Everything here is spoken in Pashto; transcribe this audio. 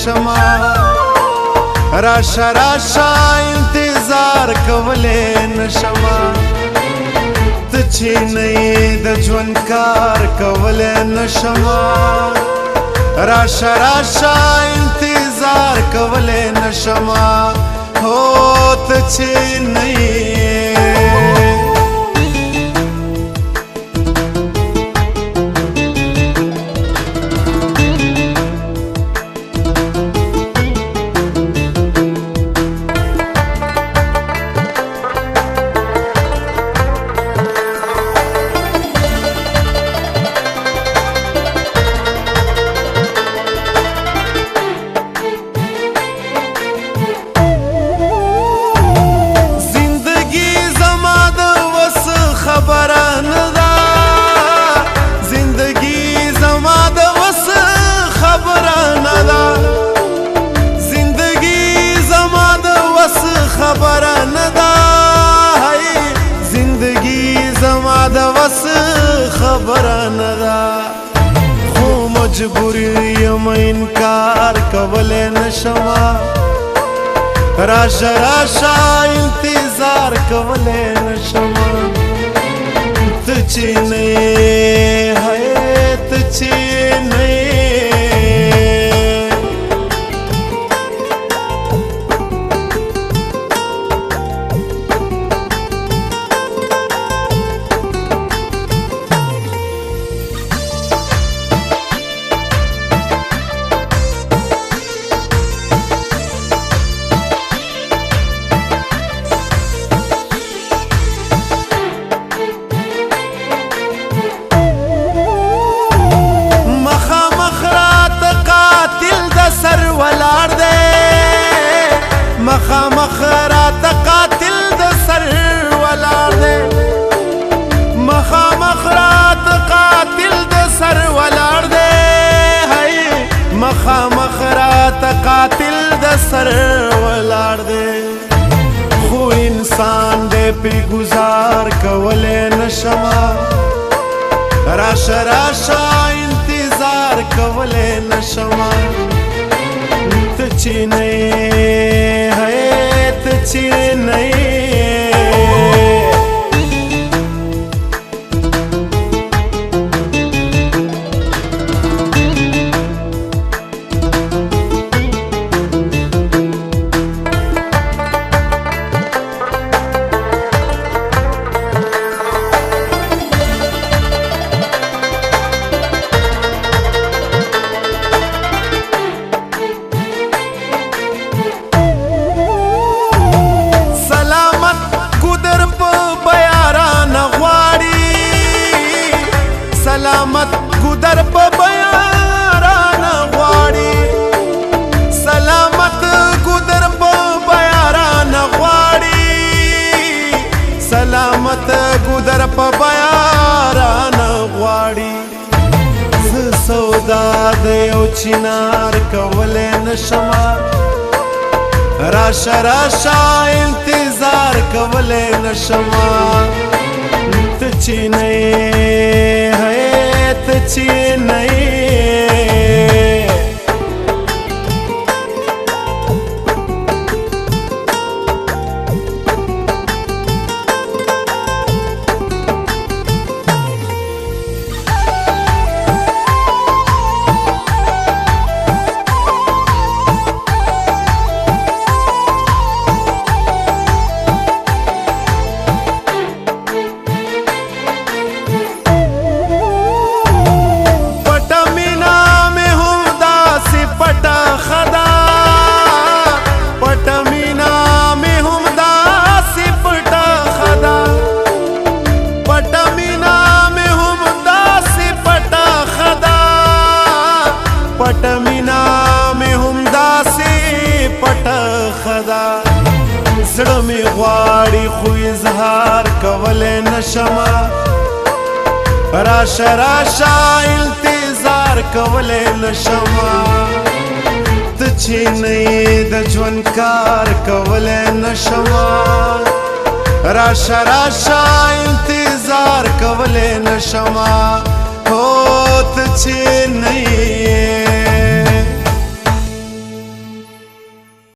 نشما راشه راشه انتظار کولی نشما ته چې نه یې د ژوند کار کولی نشما راشه راشه انتظار کولی نشما هو ته چې نه یې خبره نه ده خو مجبور یم انکار کولی نشمه راشه راشه انتظار کولی نشمه ته چې نه یې ته چې نه یې مخامخ راته قاتل د سر ولاړ دی مخامخ راته قاتل د سر ولاړ دی مخامخ راته قاتل د سر ولاړ دی خو انسان دی پې گزار کولی نشمه راشه راشه انتظار کولی نشمه ته چې نه یې ته چې نه یې سلامت ګودر په بیارانه غواړي سلامت ګودر په بیارانه غواړي سلامت ګودر په بیارانه غواړي زه سودا د یو چنار کولی نشمه راشه راشه انتظار کولی نشمه ته چې نه یې ته چې نه یې زړه مې غواړي خو اظهار کولی نشمه راشه راشه انتظار کولی نشمه ته چې نه یې د ژوند کار کولی نشمه راشه راشه انتظار کولی نشمه هو ته چې نه یې